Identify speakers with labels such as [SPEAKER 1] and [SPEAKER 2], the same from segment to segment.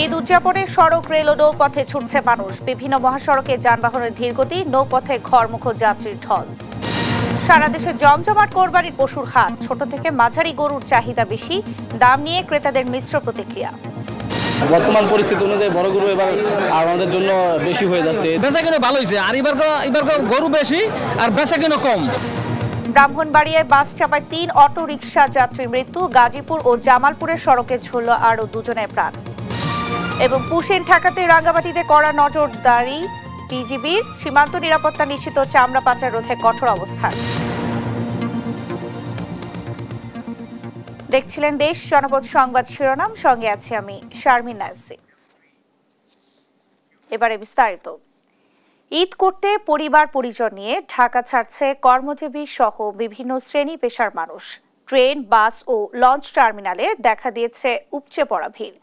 [SPEAKER 1] ঈদ উদযাপনে সড়ক, রেল ও নৌপথে ছুটছে মানুষ। বিভিন্ন মহাসড়কে যানবাহনের ধীরগতি, নৌপথে ঘরমুখো যাত্রীর ঢল। সারা দেশে জমজমাট কোরবানির পশুর হাট। ছোট থেকে মাঝারি গরুর চাহিদা বেশি, দাম নিয়ে ক্রেতাদের মিশ্র প্রতিক্রিয়া।
[SPEAKER 2] বর্তমান পরিস্থিতি অনুযায়ী বড় গরু এবার আমাদের জন্য বেশি হয়ে যাচ্ছে।
[SPEAKER 3] বেচা কিনা ভালো হয়েছে, আর এবার গরু বেশি আর বেচা কিনা কম।
[SPEAKER 1] ব্রাহ্মণবাড়িয়ায় বাস চাপায় 3 অটো রিকশা যাত্রীর মৃত্যু। গাজীপুর ও জামালপুরের সড়কে ঝুলল আরও 2 জনের প্রাণ। এবং পুশিন ঠেকাতে রাঙ্গামাটিতে কড়া নজরদারি বিজিবির। সীমান্ত নিরাপত্তা নিশ্চিত, চামড়া পাচার রোধে কঠোর অবস্থান। দেখছিলেন দেশ জনপদ সংবাদ শিরোনাম, সঙ্গে আছি আমি শারমিন নাসি। এবারে বিস্তারিত। ঈদ করতে পরিবার পরিজন নিয়ে ঢাকা ছাড়ছে কর্মজীবী সহ বিভিন্ন শ্রেণী পেশার মানুষ। ট্রেন, বাস ও লঞ্চ টার্মিনালে দেখা দিয়েছে উপচে পড়া ভিড়।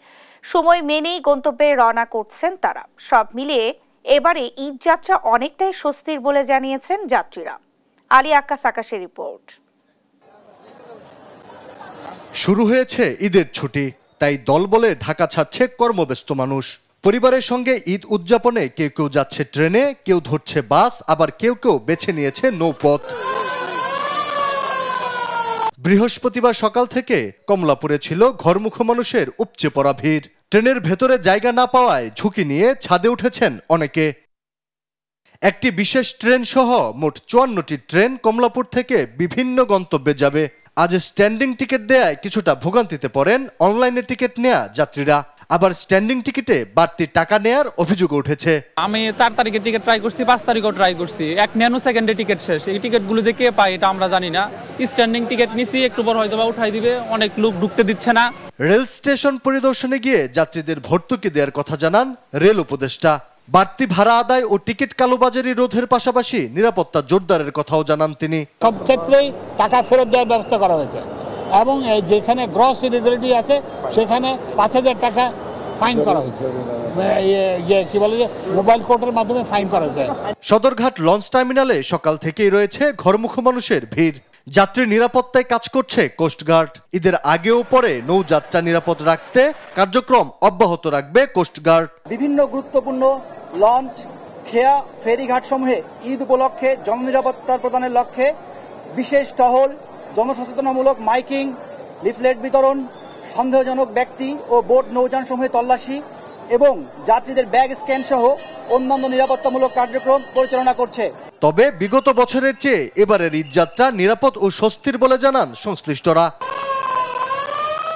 [SPEAKER 1] সময় মেনেই গন্তব্যে রওনা করছেন তারা। সব মিলিয়ে এবারে ঈদ যাত্রা অনেকটাই স্বস্তির বলে জানিয়েছেন যাত্রীরা। আলী আক্কাস আকাশের রিপোর্ট।
[SPEAKER 4] শুরু হয়েছে ঈদের ছুটি, তাই দলবলে ঢাকা ছাড়ছে কর্মব্যস্ত মানুষ। পরিবারের সঙ্গে ঈদ উদযাপনে কেউ কেউ যাচ্ছে ট্রেনে, কেউ ধরছে বাস, আবার কেউ কেউ বেছে নিয়েছে নৌপথ। বৃহস্পতিবার সকাল থেকে কমলাপুরে ছিল ঘরমুখো মানুষের উপচে পড়া ভিড়। ট্রেনের ভেতরে জায়গা না পাওয়ায় ঝুঁকি নিয়ে ছাদে উঠেছেন অনেকে। একটি বিশেষ ট্রেন সহ মোট 54টি ট্রেন কমলাপুর থেকে বিভিন্ন গন্তব্যে যাবে। আজ স্ট্যান্ডিং টিকিট দেয়ায় কিছুটা ভোগান্তিতে পড়েন অনলাইনে টিকিট নেয়া যাত্রীরা। আবার স্ট্যান্ডিং টিকিটে বাড়তি টাকা নেয়ার অভিযোগ উঠেছে।
[SPEAKER 3] আমি 4 তারিখে টিকিট ট্রাই করছি, 5 তারিখও ট্রাই করছি, 1 ন্যানো সেকেন্ডে টিকিট শেষ। এই টিকিটগুলো যে কে পায় এটা আমরা জানি না। স্ট্যান্ডিং টিকিট নিছি, একটু পর হয়তো বা উঠাই দিবে, অনেক লোক ঢুকতে দিচ্ছে না।
[SPEAKER 4] রেল স্টেশন পরিদর্শনে গিয়ে যাত্রীদের ভর্তুকি দেওয়ার কথা জানান রেল উপদেষ্টা। বাড়তি ভাড়া আদায় ও টিকিট কালোবাজারি রোধের পাশাপাশি নিরাপত্তা জোরদারের কথাও জানান তিনি।
[SPEAKER 5] সব ক্ষেত্রেই টাকা ফেরত দেওয়ার ব্যবস্থা করা হয়েছে এবং যেখানে গ্রস ইরেগুলারিটি আছে সেখানে 5,000 টাকা ফাইন করা হয়েছে। কি বলে যে মোবাইল কোর্টের মাধ্যমে ফাইন করা হয়েছে।
[SPEAKER 4] সদরঘাট লঞ্চ টার্মিনালে সকাল থেকেই রয়েছে ঘরমুখো মানুষের ভিড়। যাত্রী নিরাপত্তায় কাজ করছে কোস্টগার্ড। ঈদের আগেও পরে নৌযাত্রা নিরাপদ রাখতে কার্যক্রম অব্যাহত রাখবে কোস্টগার্ড।
[SPEAKER 6] বিভিন্ন গুরুত্বপূর্ণ লঞ্চ, খেয়া, ফেরিঘাট সমূহে ঈদ উপলক্ষে জননিরাপত্তা প্রদানের লক্ষ্যে বিশেষ টহল, জনসচেতনামূলক মাইকিং, লিফলেট বিতরণ, সন্দেহজনক ব্যক্তি ও বোট নৌযান সমূহে তল্লাশি এবং যাত্রীদের ব্যাগ স্ক্যান সহ অন্যান্য নিরাপত্তামূলক কার্যক্রম পরিচালনা করছে।
[SPEAKER 4] তবে বিগত বছরের চেয়ে এবারের ঈদযাত্রা নিরাপদ ও স্বস্তির বলে জানান সংশ্লিষ্টরা।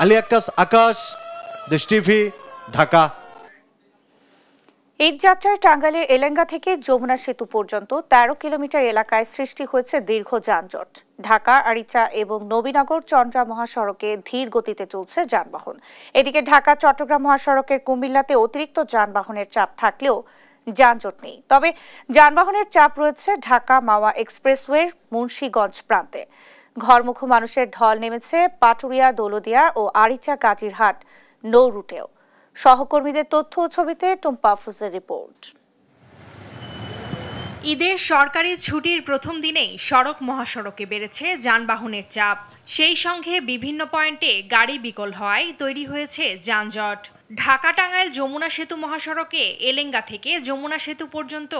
[SPEAKER 4] আলী আক্কাস আকাশ, দেশ টিভি, ঢাকা।
[SPEAKER 1] ঈদযাত্রায় টাঙ্গাইলের এলেঙ্গা থেকে যমুনা সেতু পর্যন্ত 13 কিলোমিটার এলাকায় সৃষ্টি হয়েছে দীর্ঘ যানজট। ঢাকা, আরিচা এবং নবীনগর চন্দ্রা মহাসড়কে ধীর গতিতে চলছে যানবাহন। এদিকে ঢাকা চট্টগ্রাম মহাসড়কের কুমিল্লাতে অতিরিক্ত যানবাহনের চাপ থাকলেও যানজট নেই। তবে যানবাহনের চাপ রয়েছে ঢাকা মাওয়া এক্সপ্রেসওয়ের মুন্সিগঞ্জ প্রান্তে। ঘরমুখো মানুষের ঢল নেমেছে পাটুরিয়া, দৌলদিয়া ও আরিচা কাজিরহাট নৌ রুটেও। সহকর্মীদের তথ্য ও ছবিতে টুম্পা আফরোজের রিপোর্ট।
[SPEAKER 7] ঈদের সরকারি ছুটির প্রথম দিনেই সড়ক মহাসড়কে বেড়েছে যানবাহনের চাপ। সেই সঙ্গে বিভিন্ন পয়েন্টে গাড়ি বিকল হওয়ায় তৈরি হয়েছে যানজট। ঢাকা টাঙ্গাইল যমুনা সেতু মহাসড়কে এলেঙ্গা থেকে যমুনা সেতু পর্যন্ত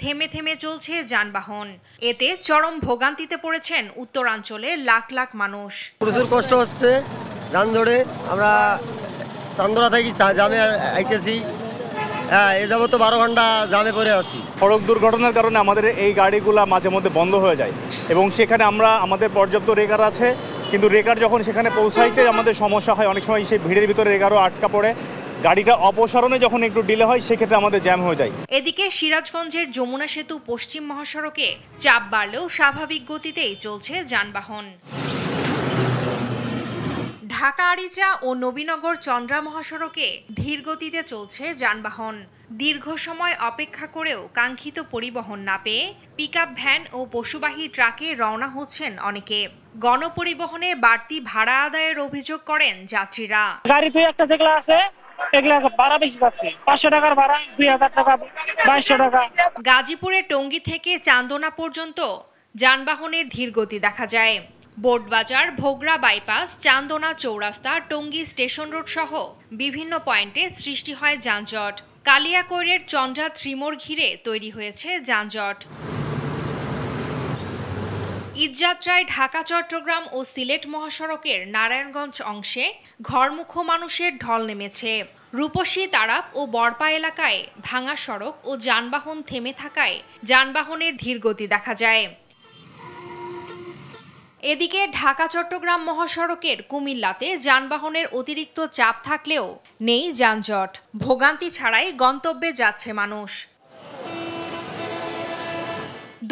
[SPEAKER 7] থেমে থেমে চলছে যানবাহন। এতে চরম ভোগান্তিতে পড়েছেন উত্তরাঞ্চলের লাখ লাখ মানুষ।
[SPEAKER 8] প্রচুর কষ্ট হচ্ছে যানজটে। আমরা চান্দরা থেকে জামে আইতেছি, এ যাবত 12 ঘন্টা জামে পড়ে আছি।
[SPEAKER 9] সড়ক দুর্ঘটনার কারণে আমাদের এই গাড়িগুলো মাঝে মধ্যে বন্ধ হয়ে যায় এবং সেখানে আমাদের পর্যাপ্ত রেকার আছে, কিন্তু রেকার যখন সেখানে পৌঁছাইতে আমাদের সমস্যা হয়। অনেক সময় সেই ভিড়ের ভিতরে রেকারও আটকা পড়ে। গাড়িটা অপসারণে যখন একটু ডিলে হয় সেক্ষেত্রে আমাদের জ্যাম হয়ে যায়।
[SPEAKER 7] এদিকে সিরাজগঞ্জের যমুনা সেতু পশ্চিম মহাসড়কে চাপ বাড়লেও স্বাভাবিক গতিতেই চলছে যানবাহন। ঢাকা আরিচা ও নবীনগর চন্দ্রা মহাসড়কে ধীর গতিতে চলছে যানবাহন। দীর্ঘ সময় অপেক্ষা করেও কাঙ্ক্ষিত পরিবহন না পেয়ে পিকআপ ভ্যান ও পশুবাহী ট্রাকে রওনা হচ্ছেন অনেকে। গণপরিবহনে বাড়তি ভাড়া আদায়ের অভিযোগ করেন যাত্রীরা।
[SPEAKER 5] গাড়ি দুই একটা যেগুলো আছে এগুলা ভাড়া বেশি যাচ্ছে, 500 টাকার ভাড়া 2000 টাকা, 2200 টাকা।
[SPEAKER 7] গাজীপুরের টঙ্গী থেকে চান্দনা পর্যন্ত যানবাহনের ধীর গতি দেখা যায়। বোর্ডবাজার, ভোগড়া বাইপাস, চান্দনা চৌরাস্তা, টঙ্গী স্টেশন রোড সহ বিভিন্ন পয়েন্টে সৃষ্টি হয় যানজট। কালিয়াকৈরের চন্দ্রা ত্রিমোড় ঘিরে তৈরি হয়েছে যানজট। ঈদযাত্রায় ঢাকা চট্টগ্রাম ও সিলেট মহাসড়কের নারায়ণগঞ্জ অংশে ঘরমুখো মানুষের ঢল নেমেছে। রূপসী, তারাপ ও বরপা এলাকায় ভাঙা সড়ক ও যানবাহন থেমে থাকায় যানবাহনের ধীরগতি দেখা যায়। এদিকে ঢাকা চট্টগ্রাম মহাসড়কের কুমিল্লাতে যানবাহনের অতিরিক্ত চাপ থাকলেও নেই যানজট। ভোগান্তি ছাড়াই গন্তব্যে যাচ্ছে মানুষ।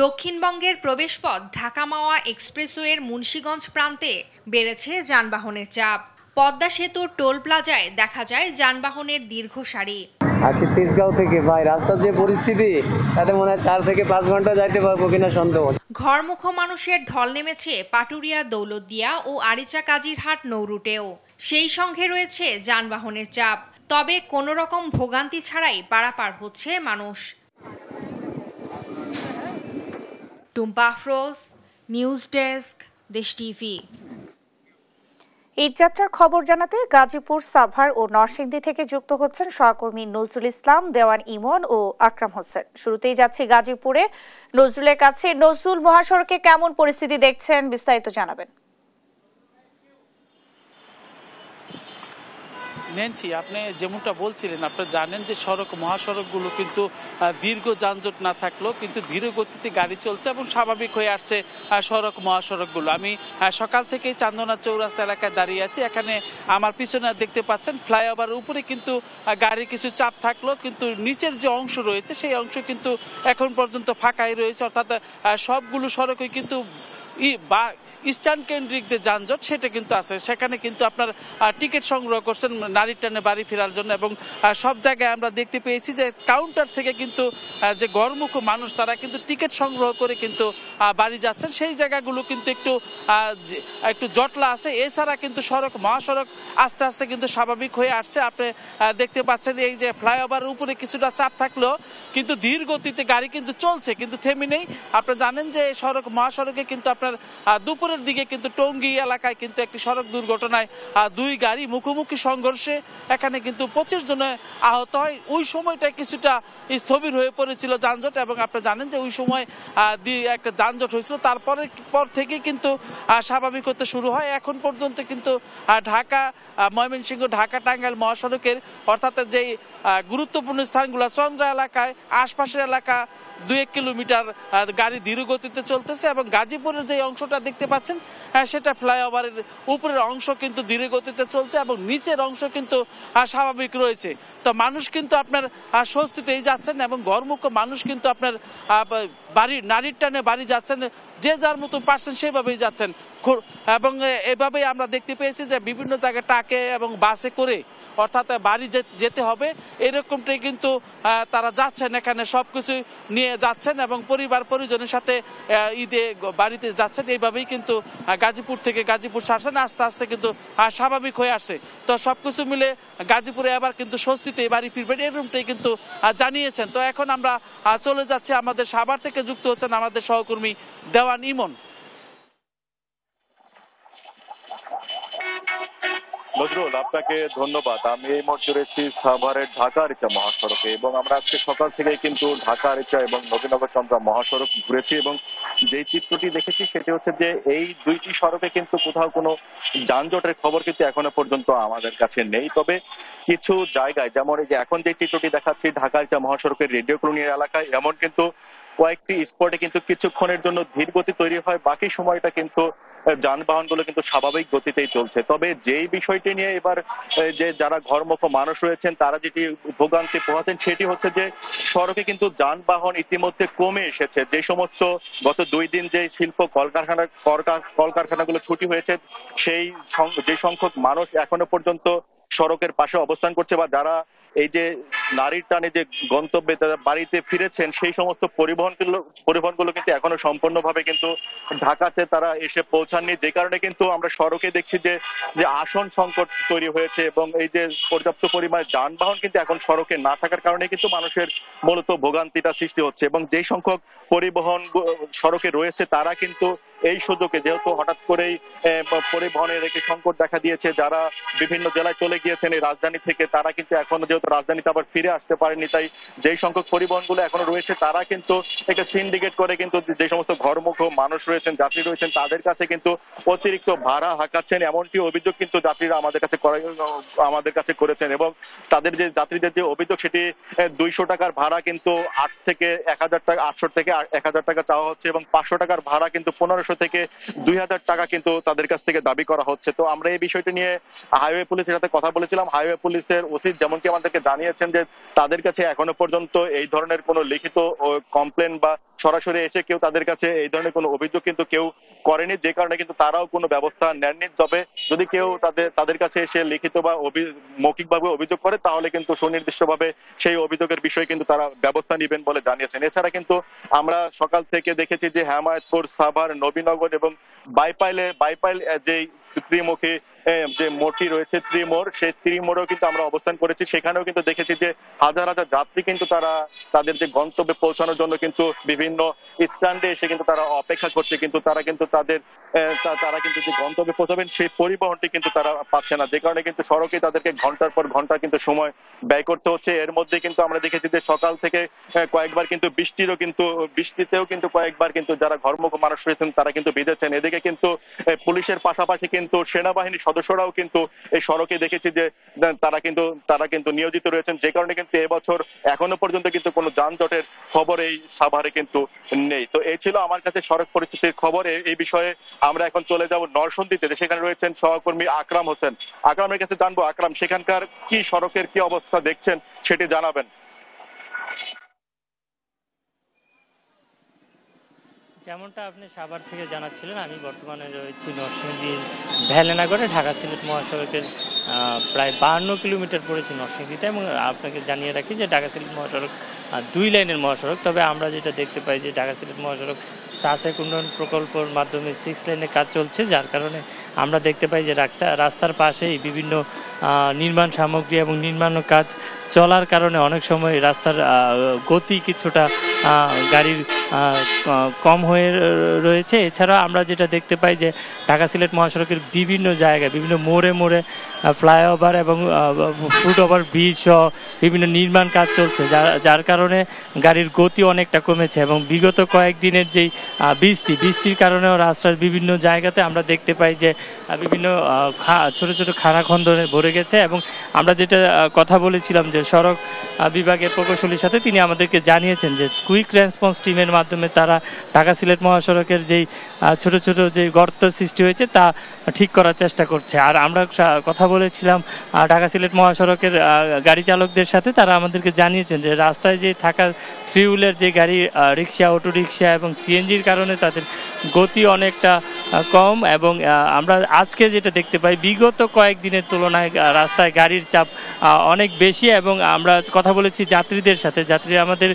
[SPEAKER 7] দক্ষিণবঙ্গের প্রবেশপথ ঢাকা মাওয়া এক্সপ্রেসওয়ের মুন্সিগঞ্জ প্রান্তে বেড়েছে যানবাহনের চাপ। পদ্মা সেতুর টোল প্লাজায় দেখা যায় যানবাহনের দীর্ঘ সারি।
[SPEAKER 10] আজকে তেজগাঁও থেকে ভাই রাস্তার যে পরিস্থিতি, তাতে মনে হয় 4 থেকে 5 ঘন্টা যাইতে পারবো কিনা সন্দেহ।
[SPEAKER 7] ঘরমুখো মানুষের ঢল নেমেছে পাটুরিয়া, দৌলতদিয়া ও আরিচা কাজিরহাট নৌরুটেও। সেই সঙ্গে রয়েছে যানবাহনের চাপ, তবে কোনো রকম ভোগান্তি ছাড়াই পারাপার হচ্ছে মানুষ। টুম্পা আফরোজ, নিউজ ডেস্ক, দেশ টিভি।
[SPEAKER 1] ঈদযাত্রার খবর জানাতে গাজীপুর, সাভার ও নরসিংদী থেকে যুক্ত হচ্ছেন সহকর্মী নজরুল ইসলাম, দেওয়ান ইমন ও আকরাম হোসেন। শুরুতেই যাচ্ছি গাজীপুরে নজরুলের কাছে। নজরুল, মহাসড়কে কেমন পরিস্থিতি দেখছেন, বিস্তারিত জানাবেন।
[SPEAKER 11] নেন্সি, আপনি যেমনটা বলছিলেন, আপনারা জানেন যে মহাসড়কগুলো কিন্তু দীর্ঘ যানজট না থাকলেও কিন্তু ধীর গতিতে গাড়ি চলছে এবং স্বাভাবিক হয়ে আসছে মহাসড়কগুলো। আমি সকাল থেকেই চান্দনা চৌরাস্তা এলাকায় দাঁড়িয়ে আছি। এখানে আমার পিছনে দেখতে পাচ্ছেন ফ্লাইওভারের উপরে কিন্তু গাড়ির কিছু চাপ থাকলেও কিন্তু নিচের যে অংশ রয়েছে সেই অংশ কিন্তু এখন পর্যন্ত ফাঁকাই রয়েছে। অর্থাৎ সবগুলো সড়কই কিন্তু স্ট্যান্ড কেন্দ্রিক যে যানজট সেটা কিন্তু আছে। সেখানে কিন্তু আপনার টিকিট সংগ্রহ করছেন নারীর টানে বাড়ি ফেরার জন্য এবং সব জায়গায় আমরা দেখতে পেয়েছি যে কাউন্টার থেকে কিন্তু যে ঘরমুখো মানুষ তারা কিন্তু টিকিট সংগ্রহ করে কিন্তু বাড়ি যাচ্ছেন। সেই জায়গাগুলো কিন্তু একটু জটলা আছে। এছাড়া কিন্তু মহাসড়ক আস্তে আস্তে কিন্তু স্বাভাবিক হয়ে আসছে। আপনি দেখতে পাচ্ছেন এই যে ফ্লাইওভারের উপরে কিছুটা চাপ থাকলেও কিন্তু ধীর গতিতে গাড়ি কিন্তু চলছে, কিন্তু থেমে নেই। আপনারা জানেন যে মহাসড়কে কিন্তু আপনার দুপুরের দিকে কিন্তু টঙ্গী এলাকায় কিন্তু একটি সড়ক দুর্ঘটনায় 2 গাড়ি মুখোমুখি সংঘর্ষে এখানে কিন্তু 25 জন আহত হয়। ওই সময়টা কিছুটা স্থবির হয়ে পড়েছিল যানজট এবং আপনারা জানেন যে ওই সময় একটা যানজট হয়েছিল। পর থেকে কিন্তু স্বাভাবিক হতে শুরু হয়। এখন পর্যন্ত কিন্তু ময়মনসিংহ ঢাকা টাঙ্গাইল মহাসড়কের অর্থাৎ যেই গুরুত্বপূর্ণ স্থানগুলো চন্দ্রা এলাকায় আশপাশের এলাকা 2-1 কিলোমিটার গাড়ি ধীর গতিতে চলতেছে এবং গাজীপুরের যে অংশটা দেখতে পাচ্ছেন সেটা ফ্লাইওভারের উপরের অংশ কিন্তু ধীর গতিতে চলছে এবং নিচের অংশ কিন্তু স্বাভাবিক রয়েছে। তো মানুষ কিন্তু আপনার স্বস্তিতেই যাচ্ছেন এবং ঘরমুখো মানুষ কিন্তু আপনার নারীর টানে বাড়ি যাচ্ছেন, যে যার মতো পারছেন সেভাবেই যাচ্ছেন। এবং এভাবেই আমরা দেখতে পেয়েছি যে বিভিন্ন জায়গায় ট্রাকে এবং বাসে করে অর্থাৎ বাড়ি যেতে হবে এরকমটাই কিন্তু তারা যাচ্ছেন, এখানে সবকিছু নিয়ে যাচ্ছেন এবং পরিবার পরিজনের সাথে ঈদে বাড়িতে যাচ্ছেন। এইভাবেই কিন্তু গাজীপুর ছাড়ছেন, আস্তে আস্তে কিন্তু স্বাভাবিক হয়ে আসছে। তো সবকিছু মিলে গাজীপুরে আবার কিন্তু স্বস্তিতে বাড়ি ফিরবেন এরকমটাই কিন্তু জানিয়েছেন। তো এখন আমরা চলে যাচ্ছি, আমাদের সাভার থেকে যুক্ত হচ্ছেন আমাদের সহকর্মী দেওয়ান ইমন।
[SPEAKER 12] নজরুল, আপনাকে ধন্যবাদ। আমি এই মুহূর্তে রয়েছি সাভারের ঢাকা আরিচা মহাসড়কে এবং আমরা আজকে সকাল থেকে কিন্তু ঢাকা আরিচা এবং নবীনগর চন্দ্রা মহাসড়ক ঘুরেছি এবং যে চিত্রটি দেখেছি সেটি হচ্ছে যে এই 2টি সড়কে কিন্তু কোথাও কোনো যানজটের খবর কিন্তু এখনো পর্যন্ত আমাদের কাছে নেই। তবে কিছু জায়গায়, যেমন এই যে এখন যে চিত্রটি দেখাচ্ছি ঢাকা আরিচা মহাসড়কের রেডিও কলোনি এলাকায়, এমন কিন্তু কয়েকটি স্পটে কিন্তু কিছুক্ষণের জন্য ধীর গতি তৈরি হয়, বাকি সময়টা কিন্তু যানবাহনগুলো কিন্তু স্বাভাবিক গতিতেই চলছে। তবে যেই বিষয়টি নিয়ে এবার যে যারা ঘরমুখো মানুষ রয়েছেন তারা যেটি ভোগান্তি পোহাচ্ছেন সেটি হচ্ছে যে সড়কে কিন্তু যানবাহন ইতিমধ্যে কমে এসেছে। যে সমস্ত গত 2 দিন যে শিল্প কলকারখানাগুলো ছুটি হয়েছে যে সংখ্যক মানুষ এখনো পর্যন্ত সড়কের পাশে অবস্থান করছে বা যারা এই যে নারীর টানে যে গন্তব্যে তারা বাড়িতে ফিরেছেন সেই সমস্ত পরিবহনগুলো কিন্তু এখনো সম্পূর্ণভাবে কিন্তু ঢাকাতে তারা এসে পৌঁছাননি, যে কারণে কিন্তু আমরা সড়কে দেখছি যে আসন সংকট তৈরি হয়েছে এবং এই যে পর্যাপ্ত পরিমাণে যানবাহন কিন্তু এখন সড়কে না থাকার কারণে কিন্তু মানুষের মূলত ভোগান্তিটা সৃষ্টি হচ্ছে এবং যেই সংখ্যক পরিবহন সড়কে রয়েছে তারা কিন্তু এই সুযোগে, যেহেতু হঠাৎ করেই পরিবহনের একটি সংকট দেখা দিয়েছে, যারা বিভিন্ন জেলায় চলে গিয়েছেন এই রাজধানী থেকে, তারা কিন্তু এখনো যেহেতু রাজধানীতে আবার ফিরে আসতে পারেনি, তাই যেই সংখ্যক পরিবহনগুলো এখনো রয়েছে তারা কিন্তু একটা সিন্ডিকেট করে কিন্তু যে সমস্ত ঘরমুখ মানুষ রয়েছেন, যাত্রী রয়েছেন, তাদের কাছে কিন্তু অতিরিক্ত ভাড়া হাঁকাচ্ছেন, এমনটি অভিযোগ কিন্তু যাত্রীরা আমাদের কাছে করেছেন। এবং তাদের যে যাত্রীদের যে অভিযোগ, সেটি 200 টাকার ভাড়া কিন্তু 800 থেকে 1000 টাকা চাওয়া হচ্ছে, এবং 500 টাকার ভাড়া কিন্তু 1500 থেকে 2000 টাকা কিন্তু তাদের কাছ থেকে দাবি করা হচ্ছে। তো আমরা এই বিষয়টি নিয়ে হাইওয়ে পুলিশের সাথে কথা বলেছিলাম। হাইওয়ে পুলিশের ওসি যেমনকি আমাদেরকে জানিয়েছেন যে তাদের কাছে এখনো পর্যন্ত এই ধরনের কোনো লিখিত কমপ্লেন বা সরাসরি এসে কেউ তাদের কাছে এই ধরনের কোনো অভিযোগ কিন্তু কেউ করেনি, যে কারণে কিন্তু তারাও কোনো ব্যবস্থা নেননি। তবে যদি কেউ তাদের কাছে এসে লিখিত বা মৌখিকভাবে অভিযোগ করে, তাহলে কিন্তু সুনির্দিষ্টভাবে সেই অভিযোগের বিষয়ে কিন্তু তারা ব্যবস্থা নেবেন বলে জানিয়েছেন। এছাড়া কিন্তু আমরা সকাল থেকে দেখেছি যে হেমায়েতপুর, সাভার, নবীনগর এবং বাইপাইল যে ত্রিমুখী যে মোড়টি রয়েছে, ত্রিমোড়, সেই ত্রিমোড়েও কিন্তু আমরা অবস্থান করেছি। সেখানেও কিন্তু দেখেছি যে হাজার হাজার যাত্রী কিন্তু তারা তাদের যে গন্তব্যে পৌঁছানোর জন্য কিন্তু বিভিন্ন স্ট্যান্ডে এসে কিন্তু তারা অপেক্ষা করছে, কিন্তু তারা কিন্তু যে গন্তব্যে পৌঁছাবেন সেই পরিবহনটি কিন্তু তারা পাচ্ছে না, যে কারণে কিন্তু সড়কে তাদেরকে ঘন্টার পর ঘন্টা কিন্তু সময় ব্যয় করতে হচ্ছে। এর মধ্যে কিন্তু আমরা দেখেছি যে সকাল থেকে কয়েকবার কিন্তু বৃষ্টিতেও কিন্তু কয়েকবার কিন্তু যারা ঘরমুখ মানুষ রয়েছেন তারা কিন্তু ভিজেছেন। এদিকে কিন্তু পুলিশের পাশাপাশি কিন্তু সেনাবাহিনীর সদস্যরাও কিন্তু এই সড়কে দেখেছি যে তারা কিন্তু নিয়োজিত রয়েছেন, যে কারণে কিন্তু এবছর এখনো পর্যন্ত কিন্তু কোনো যানজটের খবর এই সাভারে কিন্তু নেই। তো এই ছিল আমার কাছে সড়ক পরিস্থিতির খবর। এই বিষয়ে আমরা এখন চলে যাব নরসিংদীতে, সেখানে রয়েছেন সহকর্মী আকরাম হোসেন। আকরামের কাছে জানবো, আকরাম, সেখানকার কি সড়কের কি অবস্থা দেখছেন সেটি জানাবেন।
[SPEAKER 13] যেমনটা আপনি সাভার থেকে জানাচ্ছিলেন, আমি বর্তমানে রয়েছি নরসিংদীর ভেলেনাগরে। ঢাকা সিলেট মহাসড়কের প্রায় 52 কিলোমিটার পড়েছে নরসিংদীতে। এবং আপনাকে জানিয়ে রাখি যে ঢাকা সিলেট মহাসড়ক 2 লাইনের মহাসড়ক। তবে আমরা যেটা দেখতে পাই যে ঢাকা সিলেট মহাসড়ক সাসেক উন্নয়ন প্রকল্পের মাধ্যমে 6 লাইনের কাজ চলছে, যার কারণে আমরা দেখতে পাই যে রাস্তার পাশেই বিভিন্ন নির্মাণ সামগ্রী এবং নির্মাণ কাজ চলার কারণে অনেক সময় রাস্তার গতি কিছুটা গাড়ির কম হয়ে রয়েছে। এছাড়া আমরা যেটা দেখতে পাই যে ঢাকা সিলেট মহাসড়কের বিভিন্ন জায়গায় বিভিন্ন মোড়ে মোড়ে ফ্লাইওভার এবং ফুটওভার ব্রিজ সহ বিভিন্ন নির্মাণ কাজ চলছে, যার কারণে গাড়ির গতি অনেকটা কমেছে। এবং বিগত কয়েকদিনের যেই বৃষ্টির কারণেও রাস্তার বিভিন্ন জায়গাতে আমরা দেখতে পাই যে বিভিন্ন ছোট ছোট খানাখন্দনে ভরে গেছে। এবং আমরা যেটা কথা বলেছিলাম যে সড়ক বিভাগের প্রকৌশলীর সাথে, তিনি আমাদেরকে জানিয়েছেন যে কুইক রেসপন্স টিমের মাধ্যমে তারা ঢাকা সিলেট মহাসড়কের যেই ছোট ছোট যে গর্ত সৃষ্টি হয়েছে তা ঠিক করার চেষ্টা করছে। আর আমরা কথা বলেছিলাম ঢাকা সিলেট মহাসড়কের গাড়ি চালকদের সাথে, তারা আমাদেরকে জানিয়েছেন যে রাস্তায় যে থাকা 3 হুইলার যে গাড়ি, রিক্সা, অটো রিক্সা এবং সিএনজির কারণে তাদের গতি অনেকটা কম। এবং আমরা আজকে যেটা দেখতে পাই বিগত কয়েকদিনের তুলনায় রাস্তায় গাড়ির চাপ অনেক বেশি। এবং আমরা কথা বলেছি যাত্রীদের সাথে, যাত্রীরা আমাদের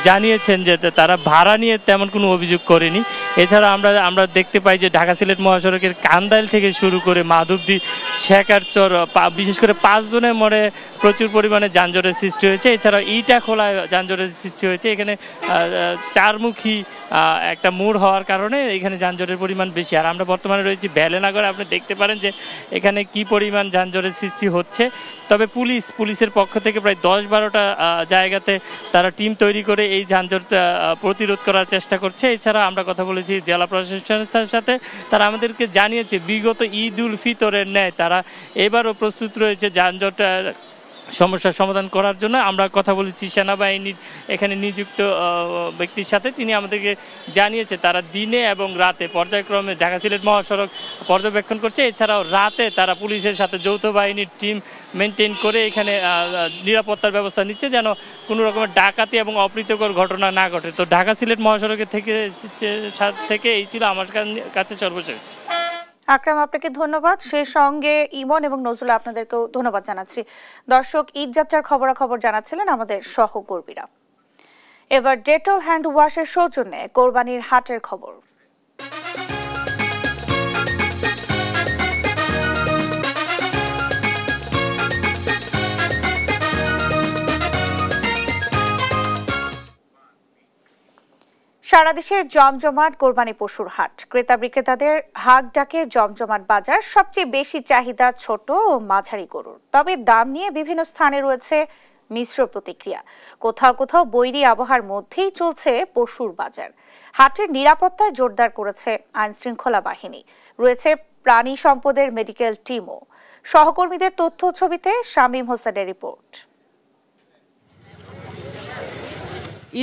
[SPEAKER 13] জানিয়েছেন যে তারা ভাড়া নিয়ে তেমন কোনো অভিযোগ করেনি। এছাড়া আমরা দেখতে পাই যে ঢাকা সিলেট মহাসড়কের কান্দাইল থেকে শুরু করে মাধবদী, শেখারচর, বিশেষ করে 5 জনের মোড়ে প্রচুর পরিমাণে যানজটের সৃষ্টি হয়েছে। এছাড়াও ইটাখোলায় যানজটের সৃষ্টি হয়েছে। এখানে 4মুখী একটা মোড় হওয়ার কারণে এখানে যানজটের পরিমাণ বেশি। আর আমরা বর্তমানে রয়েছি ভেলেনাগরে, আপনি দেখতে পারেন যে এখানে কি পরিমাণ যানজটের সৃষ্টি হচ্ছে। তবে পুলিশের পক্ষ থেকে প্রায় 10-12টা জায়গাতে তারা টিম তৈরি করে এই যানজট প্রতিরোধ করার চেষ্টা করছে। এছাড়া আমরা কথা বলেছি জেলা প্রশাসনের সাথে, তারা আমাদেরকে জানিয়েছে বিগত ঈদ উল ফিতরের ন্যায় তারা এবারও প্রস্তুত রয়েছে যানজট সমস্যার সমাধান করার জন্য। আমরা কথা বলেছি সেনাবাহিনীর এখানে নিযুক্ত ব্যক্তির সাথে, তিনি আমাদেরকে জানিয়েছে তারা দিনে এবং রাতে পর্যায়ক্রমে ঢাকা সিলেট মহাসড়ক পর্যবেক্ষণ করছে। এছাড়াও রাতে তারা পুলিশের সাথে যৌথ বাহিনীর টিম মেনটেন করে এখানে নিরাপত্তার ব্যবস্থা নিচ্ছে, যেন কোনো রকমের ডাকাতি এবং অপ্রীতিকর ঘটনা না ঘটে। তো ঢাকা সিলেট মহাসড়কের থেকে এই ছিল আমার কাছে সর্বশেষ।
[SPEAKER 1] আকরাম, আপনাকে ধন্যবাদ। সেই সঙ্গে ইমন এবং নজরুল, আপনাদেরকেও ধন্যবাদ জানাচ্ছি। দর্শক, ঈদ যাত্রার খবরাখবর জানাচ্ছিলেন আমাদের সহকর্মীরা। এবার ডেটল হ্যান্ড ওয়াশের সৌজন্যে কোরবানির হাটের খবর। সারা দেশে জমজমাট কোরবানি পশুর হাট। ক্রেতা বিক্রেতাদের হাক ডাকে জমজমাট বাজার। সবচেয়ে বেশি চাহিদা ছোট ও মাঝারি গরুর, তবে দাম নিয়ে বিভিন্ন স্থানে রয়েছে মিশ্র প্রতিক্রিয়া। কোথাও কোথাও বৈরী আবহাওয়ার মধ্যেই চলছে পশুর বাজার। হাটের নিরাপত্তায় জোরদার করেছে আইন শৃঙ্খলা বাহিনী, রয়েছে প্রাণী সম্পদের মেডিকেল টিমও। সহকর্মীদের তথ্য ছবিতে শামীম হোসেনের রিপোর্ট।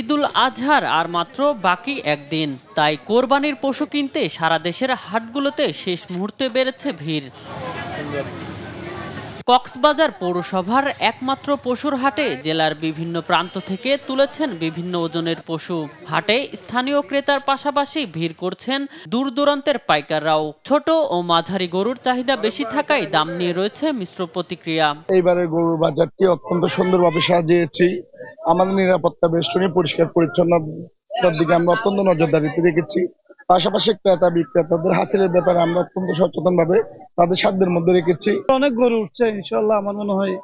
[SPEAKER 14] ঈদুল আজহার আর মাত্র বাকি একদিন, তাই কোরবানির পশু কিনতে সারা দেশের হাটগুলোতে শেষ মুহূর্তে বেড়েছে ভিড়। কক্সবাজার পৌরসভার একমাত্র পশুর হাটে জেলার বিভিন্ন প্রান্ত থেকে তুলেছেন বিভিন্ন ওজনের পশু। হাটে স্থানীয় ক্রেতার পাশাপাশি ভিড় করছেন দূর দূরান্তের পাইকাররাও। ছোট ও মাঝারি গরুর চাহিদা বেশি থাকায় দাম নিয়ে রয়েছে মিশ্র প্রতিক্রিয়া।
[SPEAKER 15] এইবারের গরুর বাজারটি অত্যন্ত সুন্দরভাবে সাজিয়েছি। আমাদের নিরাপত্তা বেষ্টনী পরিষ্কার পরিচ্ছন্নতার দিকে আমরা অত্যন্ত নজরদারিতে রেখেছি। পাশাপাশি ক্রেতা বিক্রেতাদের হাসিলের ব্যাপারে আমরা অত্যন্ত সচেতন ভাবে তাদের সাধ্যের মধ্যে রেখেছি।
[SPEAKER 16] অনেক গরু উঠছে, ইনশাআল্লাহ আমার মনে হয়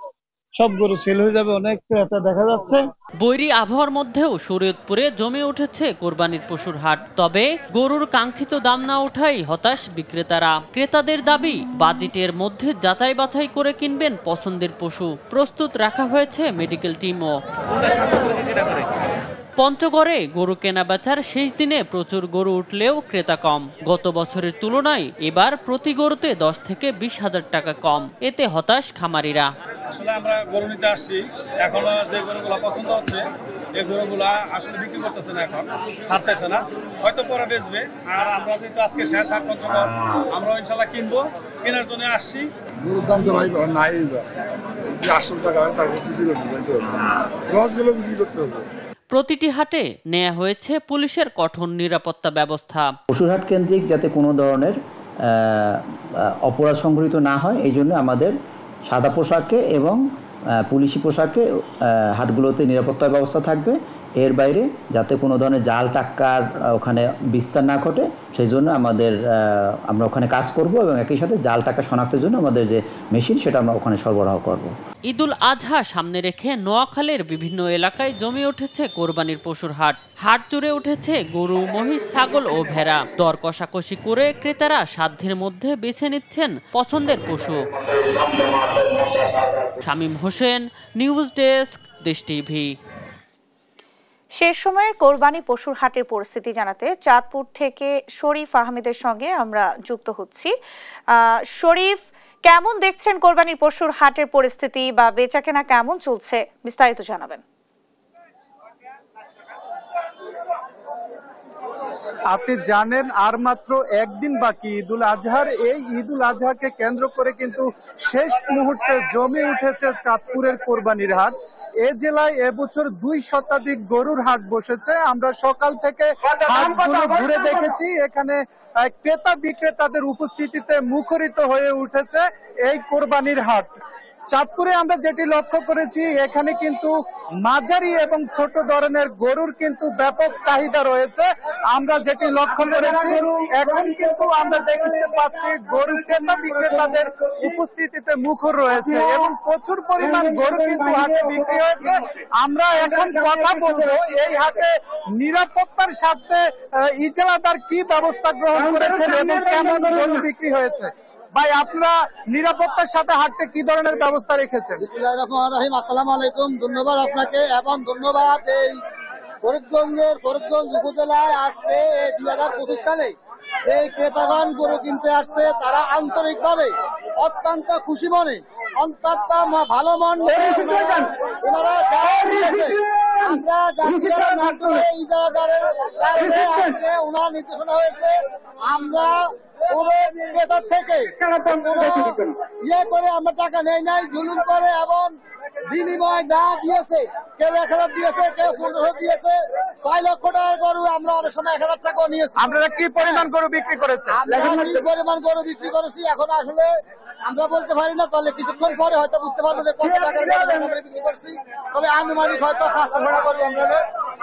[SPEAKER 16] সব গরু সেল হয়ে যাবে, অনেক ক্রেতা দেখা যাচ্ছে।
[SPEAKER 14] বৈরী আবহাওয়ার মধ্যেও শরীয়তপুরে জমে উঠেছে কোরবানির পশুর হাট। তবে গরুর কাঙ্ক্ষিত দাম না ওঠাই হতাশ বিক্রেতারা। ক্রেতাদের দাবি বাজেটের মধ্যে যাচাই বাছাই করে কিনবেন পছন্দের পশু। প্রস্তুত রাখা হয়েছে মেডিকেল টিমও। পঞ্চগড়ে গরু কেনা বেচার শেষ দিনে প্রচুর গরু উঠলেও ক্রেতা কম। গত বছরের তুলনায় এবার প্রতি গরুতে 10 থেকে 20,000 টাকা কম। এতে হতাশ খামারিরা।
[SPEAKER 17] আসলে আমরা গরু নিতে আসছি, এখন যে গরুগুলো পছন্দ হচ্ছে এই গরুগুলা আসলে বিক্রি করতেছে না, এখন ছাড়তেছে না, হয়তো পরে বেচবে। আর আমরা যেহেতু আজকে শেষ হাট পঞ্চগড়, আমরা ইনশাল্লাহ কিনবো, কেনার জন্য আসছি।
[SPEAKER 18] গরুর দাম তো ভাই নাই, 800 টাকা তারপর বিক্রি করতে হবে, রসগুলো বিক্রি করতে হবে।
[SPEAKER 14] প্রতিটি হাটে নেওয়া হয়েছে পুলিশের কঠোর নিরাপত্তা ব্যবস্থা।
[SPEAKER 19] পশুরহাট কেন্দ্রিক যাতে কোনো ধরনের অপরাধ সংঘটিত না হয়, এই জন্য আমাদের সাদা পোশাকে এবং পুলিশি পোশাকে হাটগুলোতে নিরাপত্তার ব্যবস্থা থাকবে। এর বাইরে যাতে কোনো ধরনের জাল টাক্কার ওখানে বিস্তার না ঘটে, সেই জন্য আমরা ওখানে কাজ করব এবং একই সাথে জাল টাকা শনাক্তের জন্য আমাদের যে মেশিন সেটা আমরা ওখানে সরবরাহ করব।
[SPEAKER 14] ঈদুল আজহা সামনে রেখে নোয়াখালীর বিভিন্ন এলাকায় জমে উঠেছে কোরবানির পশুর হাট। হাট জুড়ে উঠেছে গরু, মহিষ, ছাগল ও ভেড়া। দর কষাকষি করে ক্রেতারা সাধ্যের মধ্যে বেছে নিচ্ছেন পছন্দের পশু। শামীম হোসেন, নিউজ ডেস্ক, দেশ টিভি।
[SPEAKER 1] শেষ সময়ের কোরবানি পশুর হাটের পরিস্থিতি জানাতে চাঁদপুর থেকে শরীফ আহমেদের সঙ্গে আমরা যুক্ত হচ্ছি। শরীফ, কেমন দেখছেন কোরবানির পশুর হাটের পরিস্থিতি বা বেচাকেনা কেমন চলছে, বিস্তারিত জানাবেন।
[SPEAKER 20] আপনি জানেন আর মাত্র একদিন বাকি ঈদুল আজহার। এই ঈদুল আজহাকে কেন্দ্র করে কিন্তু শেষ মুহূর্তে জমে উঠেছে চাঁদপুরের কোরবানির হাট। এ জেলায় এবছর 2 শতাধিক গরুর হাট বসেছে। আমরা সকাল থেকে হাটগুলো ঘুরে দেখেছি, এখানে ক্রেতা বিক্রেতাদের উপস্থিতিতে মুখরিত হয়ে উঠেছে এই কোরবানির হাট। চাঁদপুরে আমরা যেটি লক্ষ্য করেছি, এখানে কিন্তু মাঝারি এবং ছোট ধরনের গরুর কিন্তু ব্যাপক চাহিদা রয়েছে। আমরা যেটি লক্ষ্য করেছি, এখন কিন্তু আমরা দেখতে পাচ্ছি গরু ক্রেতা বিক্রেতাদের উপস্থিতিতে মুখর রয়েছে এবং প্রচুর পরিমাণ গরু কিন্তু হাটে বিক্রি হয়েছে। আমরা এখন কথা বলবো এই হাটে নিরাপত্তার সাথে ইজলাদার কি ব্যবস্থা গ্রহণ করেছেন এবং কেমন গরু বিক্রি হয়েছে। ভাই, আপনারা নিরাপত্তার সাথে হাটে কি ধরনের ব্যবস্থা রেখেছেন?
[SPEAKER 21] বিসমিল্লাহির রহমানির রহিম। আসসালামু আলাইকুম। ধন্যবাদ আপনাকে এবং ধন্যবাদ এই ফরিদগঞ্জ উপজেলায় আজকে 2025 সালে যে ক্রেতাগণ গরু কিনতে আসছে, তারা আন্তরিকভাবে অত্যন্ত খুশি মনে, অত্যন্ত ভালো মন ওনারা যা দিয়েছে। আমরা জাকিরা নাটকে ইজারাদারের কারণে আজকে ওনার নির্দেশনা হয়েছে, আমরা কোনো ক্রেতার থেকে করে আমরা টাকা নেই নাই, জুলুম করে এবং বিনিময় যা দিয়েছে, কেউ 1000 দিয়েছে, কেউ 1500 দিয়েছে। 6 লক্ষ টাকার গরু আমরা অনেক সময় 1000 টাকা নিয়েছি।
[SPEAKER 20] আপনারা কি পরিমাণ গরু বিক্রি করেছেন?
[SPEAKER 21] আমরা কি পরিমাণ গরু বিক্রি করেছি এখন আসলে আমরা বলতে পারি না, তাহলে কিছুক্ষণ পরে হয়তো বুঝতে পারবো যে কত টাকার গরু আমরা বিক্রি করছি। তবে আনুমানিক হয়তো 500 টাকা গরু আমরা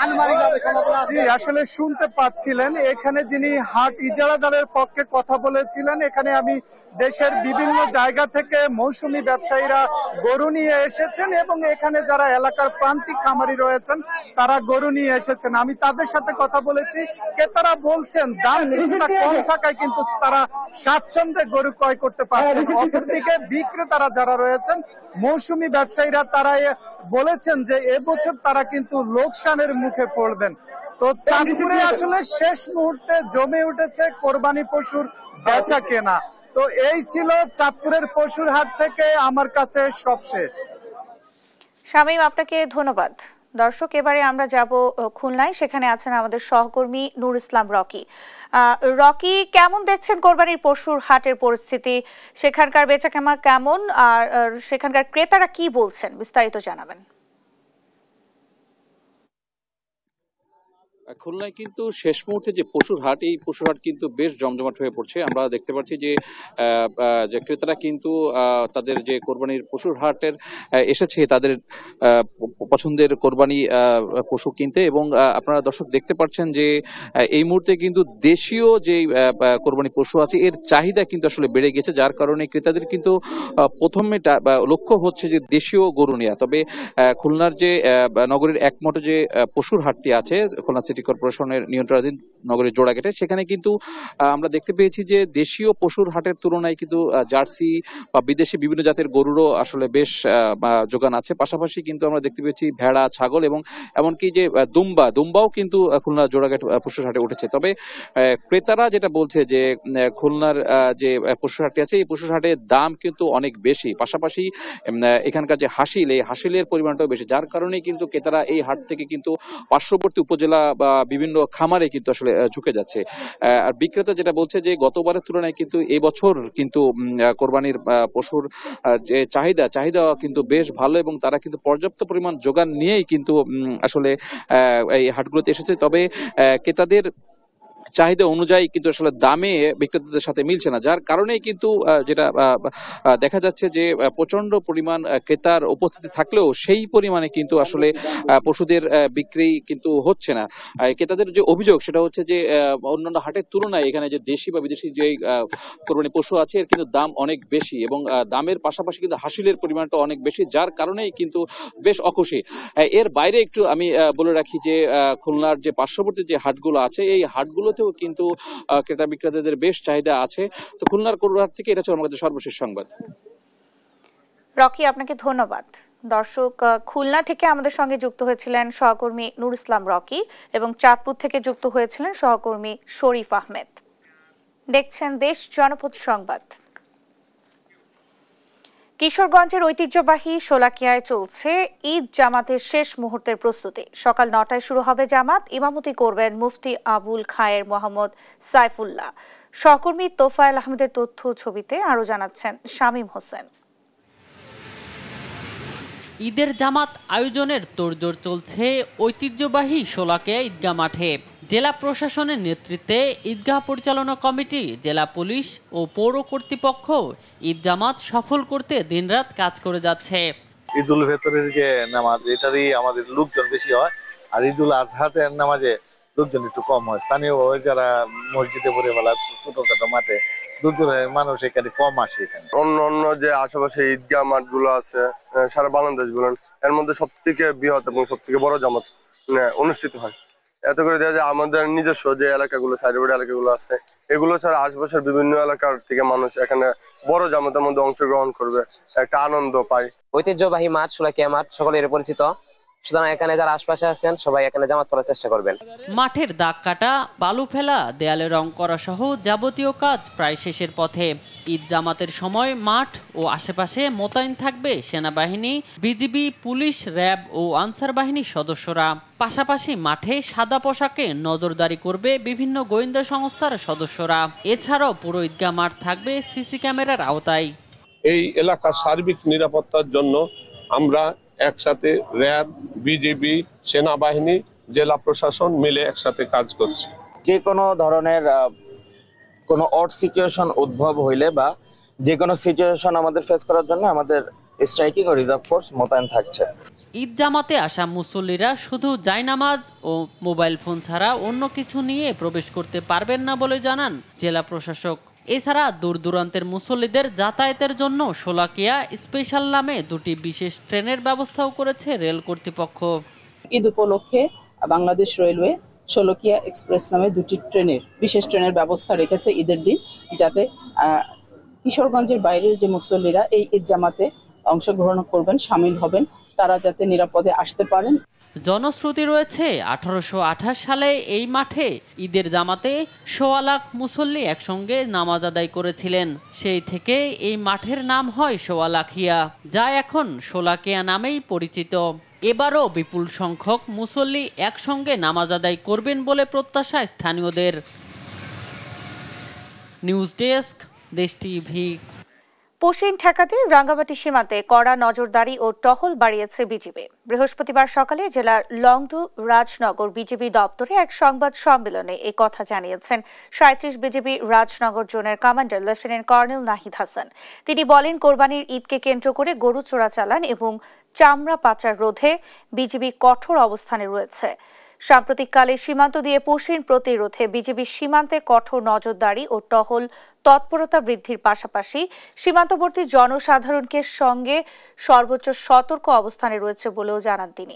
[SPEAKER 21] আনুমানিকভাবে সম্ভাবনা আছে?
[SPEAKER 20] জি, আসলে শুনতে পাচ্ছিলেন এখানে যিনি হাট ইজারাদারের পক্ষে কথা বলেছিলেন, এখানে আমি দেশের বিভিন্ন জায়গা থেকে মৌসুমী ব্যবসায়ীরা গরু নিয়ে এসেছেন এবং এখানে যারা এলাকার প্রান্তিক খামারি রয়েছেন তারা গরু নিয়ে এসেছেন। আমি তাদের সাথে কথা বলেছি, ক্রেতারা বলছেন দাম কিছুটা কম থাকায় কিন্তু তারা স্বাচ্ছন্দ্যে গরু ক্রয় করতে পারছেন। অপরদিকে বিক্রেতারা যারা রয়েছেন মৌসুমী ব্যবসায়ীরা তারা বলেছেন যে এবছর তারা কিন্তু লোকসানের মুখে পড়বেন। তো চাঁদপুরে আসলে শেষ মুহূর্তে জমে উঠেছে কোরবানি পশুর বেচা কেনা। তো এই ছিল চাঁদপুরের পশুর হাট থেকে আমার কাছে সবশেষ।
[SPEAKER 1] শামীম, আপনাকে ধন্যবাদ। দর্শক, এবারে আমরা যাব খুলনায়, সেখানে আছেন আমাদের সহকর্মী নূর ইসলাম রকি। রকি, কেমন দেখছেন কোরবানির পশুর হাটের পরিস্থিতি? সেখানকার বেচাকেনা কেমন আর সেখানকার ক্রেতারা কি বলছেন, বিস্তারিত জানাবেন।
[SPEAKER 2] খুলনায় কিন্তু শেষ মুহূর্তে যে পশুর হাট, এই পশুর হাট কিন্তু বেশ জমজমাট হয়ে পড়ছে। আমরা দেখতে পাচ্ছি যে ক্রেতারা কিন্তু তাদের যে কোরবানির পশুর হাটের এসেছে তাদের পছন্দের কোরবানি পশু কিনতে, এবং আপনারা দর্শক দেখতে পাচ্ছেন যে এই মুহূর্তে কিন্তু দেশীয় যে কোরবানি পশু আছে এর চাহিদা কিন্তু আসলে বেড়ে গেছে, যার কারণে ক্রেতাদের কিন্তু প্রথমে লক্ষ্য হচ্ছে যে দেশীয় গরু নেওয়া। তবে খুলনার যে নগরীর একমাত্র যে পশুর হাটটি আছে খুলনা সিটি কর্পোরেশনের নিয়ন্ত্রণাধীন নগরীর জোড়াঘাটে, সেখানে কিন্তু আমরা দেখতে পেয়েছি যে দেশীয় পশুর হাটের তুলনায় কিন্তু জার্সি বা বিদেশি বিভিন্ন জাতের গরুরও আসলে বেশ যোগান আছে। পাশাপাশি কিন্তু আমরা দেখতে পেয়েছি ভেড়া, ছাগল এবং এমনকি যে দুম্বাও কিন্তু খুলনা জোড়াঘাট পশুর হাটে উঠেছে। তবে ক্রেতারা যেটা বলছে যে খুলনার যে পশুর হাটটি আছে এই পশুর হাটের দাম কিন্তু অনেক বেশি, পাশাপাশি এখানকার যে হাসিল, এই হাসিলের পরিমাণটাও বেশি, যার কারণে কিন্তু ক্রেতারা এই হাট থেকে কিন্তু পার্শ্ববর্তী উপজেলা বা বিভিন্ন খামারে কিন্তু আসলে ঝুঁকে যাচ্ছে। আর বিক্রেতা যেটা বলছে যে গতবারের তুলনায় কিন্তু এই বছর কিন্তু কোরবানির পশুর যে চাহিদা কিন্তু বেশ ভালো, এবং তারা কিন্তু পর্যাপ্ত পরিমাণ যোগান নিয়েই কিন্তু আসলে এই হাটগুলোতে এসেছে। তবে ক্রেতাদের চাহিদা অনুযায়ী কিন্তু আসলে দামে বিক্রেতাদের সাথে মিলছে না, যার কারণেই কিন্তু যেটা দেখা যাচ্ছে যে প্রচন্ড পরিমাণ ক্রেতার উপস্থিতি থাকলেও সেই পরিমাণে কিন্তু আসলে পশুদের বিক্রি কিন্তু হচ্ছে না। ক্রেতাদের যে অভিযোগ সেটা হচ্ছে যে অন্যান্য হাটের তুলনায় এখানে যে দেশি বা বিদেশি যে কোরবানি পশু আছে এর কিন্তু দাম অনেক বেশি, এবং দামের পাশাপাশি কিন্তু হাসিলের পরিমাণটা অনেক বেশি, যার কারণেই কিন্তু বেশ অখুশি। এর বাইরে একটু আমি বলে রাখি যে খুলনার যে পার্শ্ববর্তী যে হাটগুলো আছে এই হাটগুলোতেও কিন্তু ক্রেতা বিক্রেতাদের বেশ চাহিদা আছে। তো খুলনার কোরবানি থেকে এটা ছিল আমার কাছে সর্বশেষ সংবাদ।
[SPEAKER 1] রকি, আপনাকে ধন্যবাদ। দর্শক, খুলনা থেকে আমাদের সঙ্গে যুক্ত হয়েছিলেন সহকর্মী নূর ইসলাম রকি এবং চাঁদপুর থেকে যুক্ত হয়েছিলেন সহকর্মী শরীফ আহমেদ। দেখছেন দেশ জনপদ সংবাদ। কিশোরগঞ্জের ঐতিহ্যবাহী শোলাকিয়ায় চলছে ঈদ জামাতের শেষ মুহূর্তের প্রস্তুতি। সকাল ৯টায় শুরু হবে জামাত। ইমামতি করবেন মুফতি আবুল খায়ের মোহাম্মদ সাইফুল্লাহ। সহকর্মী তোফায়েল আহমেদের তথ্য ছবিতে আরো জানাচ্ছেন শামীম হোসেন।
[SPEAKER 14] ঈদের জামাত আয়োজনের তোড়জোড় চলছে ঐতিহ্যবাহী শোলাকিয়া ঈদগাহ মাঠে। জেলা প্রশাসনের নেতৃত্বে ঈদগাহ পরিচালনা কমিটি, জেলা পুলিশ ও পৌর কর্তৃপক্ষ ঈদ জামাত সফল করতে দিনরাত কাজ করে যাচ্ছে।
[SPEAKER 22] ঈদুল ফিতরের যে নামাজ এটারই আমাদের লোকজন বেশি হয়, আর ঈদুল আজহাতের নামাজে লোকজন একটু কম হয়। স্থানীয়ভাবে যারা মসজিদে পড়ে বেলা ছোটখাটো মাঠে দূর দূরের মানুষ এখানে কম আসে। এখানে
[SPEAKER 23] অন্য যে আশেপাশে ঈদগাহ মাঠ গুলো আছে সারা বাংলাদেশ বলেন, এর মধ্যে সব থেকে বৃহৎ এবং সব থেকে বড় জামাত অনুষ্ঠিত হয়। এত করে দেওয়া যায় আমাদের নিজস্ব যে এলাকাগুলো সাইডবোর্ড এলাকাগুলো আছে এগুলো ছাড়া আশপাশের বিভিন্ন এলাকার থেকে মানুষ এখানে বড় জামাতের মধ্যে অংশগ্রহণ করবে, একটা আনন্দ পায়।
[SPEAKER 24] ঐতিহ্যবাহী মাঠ শোলাকিয়া মাঠ সকলের পরিচিত, সুতরাং এখানে যারা আশপাশে আছেন সবাই এখানে জামাত করার চেষ্টা করবেন।
[SPEAKER 14] মাঠের দাগ কাটা, বালু ফেলা, দেয়ালে রং করা সহ যাবতীয় কাজ প্রায় শেষের পথে। ঈদ জামাতের সময় মাঠ ও আশেপাশে মোতায়েন থাকবে সেনাবাহিনী, বিজিবি, পুলিশ, র্যাব ও আনসার বাহিনীর সদস্যরা। পাশাপাশি মাঠে সাদা পোশাকে নজরদারি করবে বিভিন্ন গোয়েন্দা সংস্থার সদস্যরা। এছাড়াও পুরো ঈদগাহ মাঠ থাকবে সিসি ক্যামেরার আওতায়।
[SPEAKER 25] এই এলাকার সার্বিক নিরাপত্তার জন্য আমরা একসাথে র্যাব, বিজিবি, সেনাবাহিনী, জেলা প্রশাসন মিলে একসাথে কাজ করছি।
[SPEAKER 26] যে কোনো ধরনের কোনো অড সিচুয়েশন উদ্ভব হইলে বা যে কোনো সিচুয়েশন আমাদের ফেস করার জন্য আমাদের স্ট্রাইকিং ও রিজার্ভ ফোর্স মোতায়েন থাকছে।
[SPEAKER 14] ঈদ জামাতে আসা মুসল্লিরা শুধু জায়নামাজ ও মোবাইল ফোন ছাড়া অন্য কিছু নিয়ে প্রবেশ করতে পারবেন না বলে জানান জেলা প্রশাসক। এছাড়া দূর দূরান্তের মুসল্লিদের যাতায়াতের জন্য শোলাকিয়া স্পেশাল নামে 2টি বিশেষ ট্রেনের ব্যবস্থাও করেছে রেল কর্তৃপক্ষ।
[SPEAKER 3] ঈদ উপলক্ষে বাংলাদেশ রেলওয়ে শোলাকিয়া এক্সপ্রেস নামে 2টি বিশেষ ট্রেনের ব্যবস্থা রেখেছে ঈদের দিন, যাতে কিশোরগঞ্জের বাইরের যে মুসল্লিরা এই ঈদ জামাতে অংশগ্রহণ করবেন, শামিল হবেন, তারা যাতে নিরাপদে আসতে পারেন।
[SPEAKER 14] জনশ্রুতি রয়েছে 1828 সালে এই মাঠে ঈদের জামাতে 1.25 লাখ মুসল্লি একসঙ্গে নামাজ আদায় করেছিলেন। সেই থেকে এই মাঠের নাম হয় শোলাকিয়া, যা এখন শোলাকিয়া নামেই পরিচিত। এবারও বিপুল সংখ্যক মুসল্লি একসঙ্গে নামাজ আদায় করবেন বলে প্রত্যাশা স্থানীয়দের। নিউজ ডেস্ক, দেশ টিভি।
[SPEAKER 1] পুশিন ঠেকাতে রাঙ্গামাটি সীমান্তে কড়া নজরদারি ও টহল বাড়িয়েছে বিজিবি। বৃহস্পতিবার সকালে জেলার লংদু রাজনগর বিজিবি দপ্তরে এক সংবাদ সম্মেলনে এই কথা জানিয়েছেন 37 বিজিবি রাজনগর জোনের commander lieutenant colonel Nahid Hasan. তিনি বলেন, কোরবানির ঈদকে কেন্দ্র করে গরু চোরাচালান এবং চামড়া পাচার রোধে বিজিবি কঠোর অবস্থানে রয়েছে। সাম্প্রতিককালে সীমান্ত দিয়ে পুশিন প্রতিরোধে বিজিবি সীমান্তে কঠোর নজরদারি ও টহল তৎপরতা বৃদ্ধির পাশাপাশি সীমান্তবর্তী জনসাধারণকে সঙ্গে সর্বোচ্চ সতর্ক অবস্থানে রয়েছে বলেও জানান তিনি।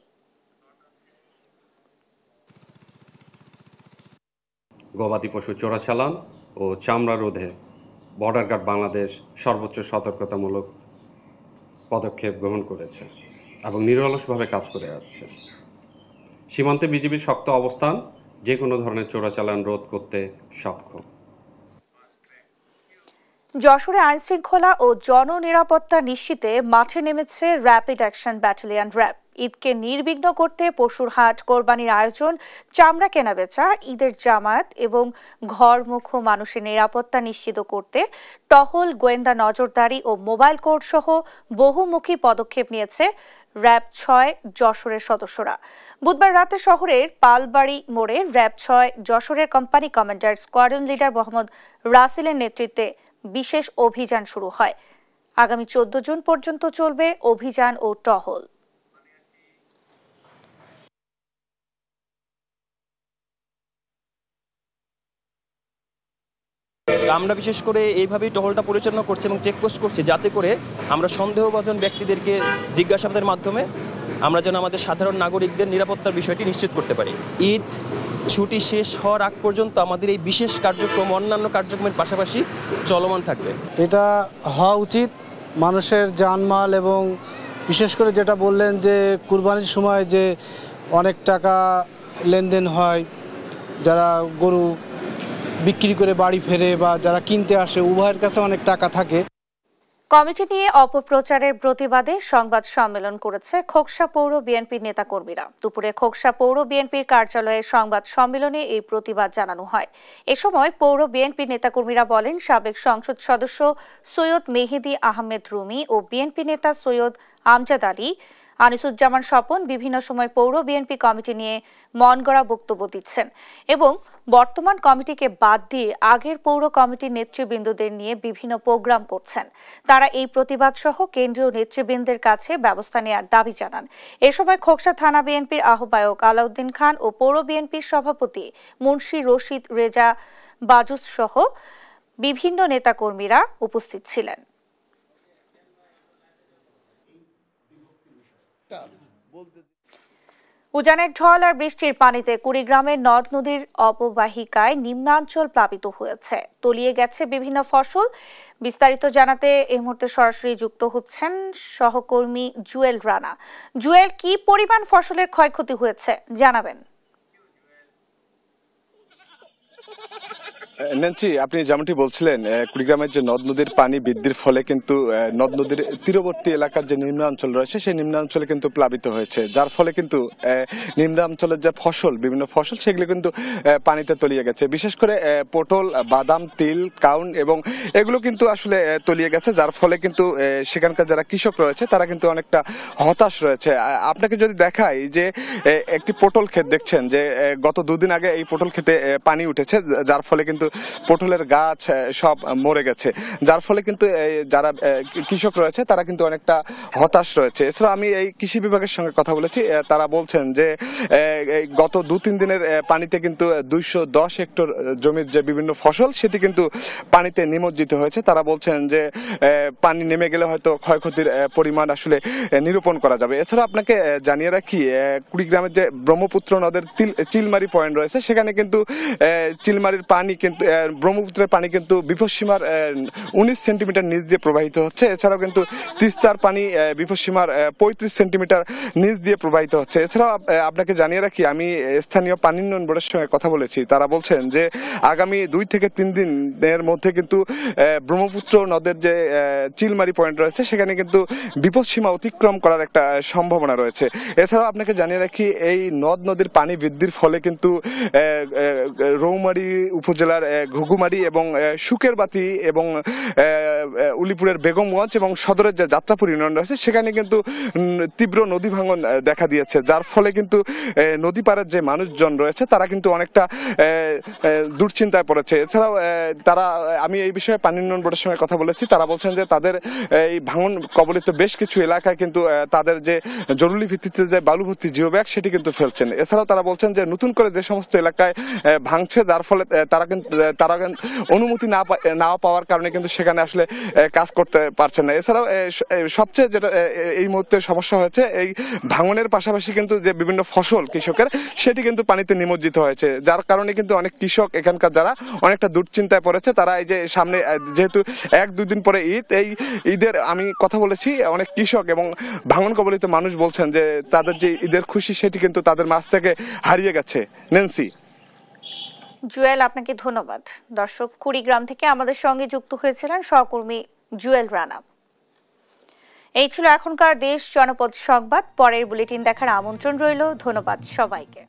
[SPEAKER 4] গবাদি পশু চোরাচালান ও চামড়া রোধে বর্ডার গার্ড বাংলাদেশ সর্বোচ্চ সতর্কতামূলক পদক্ষেপ গ্রহণ করেছে এবং নিরলসভাবে কাজ করে যাচ্ছে। সীমান্তে বিজিবির শক্ত অবস্থান যে কোনো ধরনের চোরাচালান রোধ করতে সক্ষম।
[SPEAKER 1] যশোরে আইনশৃঙ্খলা ও জননিরাপত্তা নিশ্চিতে মাঠে নেমেছে র্যাপিড অ্যাকশন ব্যাটালিয়ন র্যাব। ঈদকে নির্বিঘ্ন করতে পশুর হাট, কোরবানির আয়োজন, চামড়া কেনাবেচা, ঈদের জামায়াত এবং ঘরমুখ মানুষের নিরাপত্তা নিশ্চিত করতে টহল, গোয়েন্দা নজরদারি ও মোবাইল কোর্ট সহ বহুমুখী পদক্ষেপ নিয়েছে র্যাব 6 যশোরের সদস্যরা। বুধবার রাতে শহরের পালবাড়ি মোড়ে র্যাব 6 যশোরের company commander squadron leader Mohammad রাসেলের নেতৃত্বে বিশেষ অভিযান শুরু হয়। আগামী 14 জুন পর্যন্ত চলবে অভিযান ও টহল।
[SPEAKER 5] আমরা বিশেষ করে এইভাবেই টহলটা পরিচালনা করছি এবং চেকপোস্ট করছি, যাতে করে আমরা সন্দেহভাজন ব্যক্তিদেরকে জিজ্ঞাসাবাদের মাধ্যমে আমরা যেন আমাদের সাধারণ নাগরিকদের নিরাপত্তার বিষয়টি নিশ্চিত করতে পারি। ঈদ ছুটি শেষ হওয়ার আগ পর্যন্ত আমাদের এই বিশেষ কার্যক্রম অন্যান্য কার্যক্রমের পাশাপাশি চলমান থাকবে।
[SPEAKER 6] এটা হওয়া উচিত। মানুষের জানমাল এবং বিশেষ করে যেটা বললেন যে কুরবানির সময় যে অনেক টাকা লেনদেন হয়, যারা গরু বিক্রি করে বাড়ি ফেরে বা যারা কিনতে আসে, উভয়ের কাছে অনেক টাকা থাকে।
[SPEAKER 1] কমিটি নিয়ে অপপ্রচারের প্রতিবাদে সংবাদ সম্মেলন করেছে খোকসা পৌর বিএনপির নেতাকর্মীরা। দুপুরে খোকসা পৌর বিএনপির কার্যালয়ে সংবাদ সম্মেলনে এই প্রতিবাদ জানানো হয়। এ সময় পৌর বিএনপির নেতাকর্মীরা বলেন, সাবেক সংসদ সদস্য সৈয়দ মেহেদি আহমেদ রুমি ও বিএনপি নেতা সৈয়দ আমজাদ আলী, আনিসুজ্জামান স্বপন বিভিন্ন সময় পৌর বিএনপি কমিটি নিয়ে মনগড়া বক্তব্য দিচ্ছেন এবং বর্তমান কমিটিকে বাদ দিয়ে আগের পৌর কমিটির নেতৃবৃন্দদের নিয়ে বিভিন্ন প্রোগ্রাম করছেন। তারা এই প্রতিবাদ সহ কেন্দ্রীয় নেতৃবৃন্দের কাছে ব্যবস্থা নেওয়ার দাবি জানান। এ সময় খোকসা থানা বিএনপির আহ্বায়ক আলাউদ্দিন খান ও পৌর বিএনপির সভাপতি মুন্সি রশিদ রেজা বাজুস সহ বিভিন্ন নেতাকর্মীরা উপস্থিত ছিলেন। উজানের ঢল আর বৃষ্টির পানিতে কুড়িগ্রামের নদ নদীর অববাহিকায় নিম্নাঞ্চল প্লাবিত হয়েছে, তলিয়ে গেছে বিভিন্ন ফসল। বিস্তারিত জানাতে এই মুহূর্তে সরাসরি যুক্ত হচ্ছেন সহকর্মী জুয়েল রানা। জুয়েল, কি পরিমাণ ফসলের ক্ষয়ক্ষতি হয়েছে জানাবেন?
[SPEAKER 8] ন্যান্সি, আপনি যেমনটি বলছিলেন, কুড়িগ্রামের যে নদ নদীর পানি বৃদ্ধির ফলে কিন্তু নদ নদীর তীরবর্তী এলাকার যে নিম্নাঞ্চল রয়েছে সেই নিম্নাঞ্চলে কিন্তু প্লাবিত হয়েছে, যার ফলে কিন্তু নিম্নাঞ্চলের যে ফসল, বিভিন্ন ফসল, সেগুলো কিন্তু পানিতে তলিয়ে গেছে। বিশেষ করে পটল, বাদাম, তিল, কাউন এবং এগুলো কিন্তু আসলে তলিয়ে গেছে, যার ফলে কিন্তু সেখানকার যারা কৃষক রয়েছে তারা কিন্তু অনেকটা হতাশ রয়েছে। আপনাকে যদি দেখাই যে একটি পটল ক্ষেত দেখছেন, যে গত 2 দিন আগে এই পটল ক্ষেতে পানি উঠেছে, যার ফলে কিন্তু কিন্তু পটলের গাছ সব মরে গেছে, যার ফলে কিন্তু যারা কৃষক রয়েছে তারা কিন্তু অনেকটা হতাশ রয়েছে। এছাড়া আমি এই কৃষি বিভাগের সঙ্গে কথা বলেছি, তারা বলছেন যে গত 2-3 দিনের পানিতে কিন্তু 210 হেক্টর জমির যে বিভিন্ন ফসল সেটি কিন্তু পানিতে নিমজ্জিত হয়েছে। তারা বলছেন যে পানি নেমে গেলে হয়তো ক্ষয়ক্ষতির পরিমাণ আসলে নিরূপণ করা যাবে। এছাড়া আপনাকে জানিয়ে রাখি, কুড়িগ্রামের যে ব্রহ্মপুত্র নদের চিলমারি পয়েন্ট রয়েছে সেখানে কিন্তু চিলমারির পানি কিন্তু ব্রহ্মপুত্রের পানি কিন্তু বিপদসীমার 19 সেন্টিমিটার নিচ দিয়ে প্রবাহিত হচ্ছে। এছাড়াও কিন্তু তিস্তার পানি বিপদসীমার 35 সেন্টিমিটার নিচ দিয়ে প্রবাহিত হচ্ছে। এছাড়াও আপনাকে জানিয়ে রাখি, আমি স্থানীয় পানি উন্নয়ন বোর্ডের সঙ্গে কথা বলেছি, তারা বলছেন যে আগামী 2 থেকে 3 দিনের মধ্যে কিন্তু ব্রহ্মপুত্র নদের যে চিলমারি পয়েন্ট রয়েছে সেখানে কিন্তু বিপদসীমা অতিক্রম করার একটা সম্ভাবনা রয়েছে। এছাড়াও আপনাকে জানিয়ে রাখি, এই নদ নদীর পানি বৃদ্ধির ফলে কিন্তু রৌমারী উপজেলার ঘুঘুমারি এবং শুকেরবাতি এবং উলিপুরের বেগমগঞ্জ এবং সদরের যে যাত্রাপুর ইউনিয়ন রয়েছে সেখানে কিন্তু তীব্র নদী ভাঙন দেখা দিয়েছে, যার ফলে কিন্তু নদী পাড়ের যে মানুষজন রয়েছে তারা কিন্তু অনেকটা দুশ্চিন্তায় পড়েছে। এছাড়াও আমি এই বিষয়ে পানি উন্নয়ন বোর্ডের সঙ্গে কথা বলেছি, তারা বলছেন যে তাদের এই ভাঙন কবলিত বেশ কিছু এলাকায় কিন্তু তাদের যে জরুরি ভিত্তিতে যে বালু ভর্তি জিও ব্যাগ সেটি কিন্তু ফেলছেন। এছাড়াও তারা বলছেন যে নতুন করে যে সমস্ত এলাকায় ভাঙছে যার ফলে তারা অনুমতি না পাওয়ার কারণে কিন্তু সেখানে আসলে কাজ করতে পারছেন না। এছাড়াও সবচেয়ে যেটা এই মুহূর্তে সমস্যা হয়েছে, এই ভাঙনের পাশাপাশি কিন্তু যে বিভিন্ন ফসল কৃষকের সেটি কিন্তু পানিতে নিমজ্জিত হয়েছে, যার কারণে কিন্তু অনেক কৃষক এখানকার যারা অনেকটা দুশ্চিন্তায় পড়েছে। তারা এই যে সামনে যেহেতু 1-2 দিন পরে ঈদ, এই ঈদের আমি কথা বলেছি অনেক কৃষক এবং ভাঙন কবলিত মানুষ বলছেন যে তাদের যে ঈদের খুশি সেটি কিন্তু তাদের মাঝ থেকে হারিয়ে গেছে। নেন্সি।
[SPEAKER 1] জুয়েল, আপনাকে ধন্যবাদ। দর্শক, কুড়িগ্রাম থেকে আমাদের সঙ্গে যুক্ত হয়েছিলেন সহকর্মী জুয়েল রানা। এই ছিল এখনকার দেশ জনপদ সংবাদ। পরের বুলেটিন দেখার আমন্ত্রণ রইল। ধন্যবাদ সবাইকে।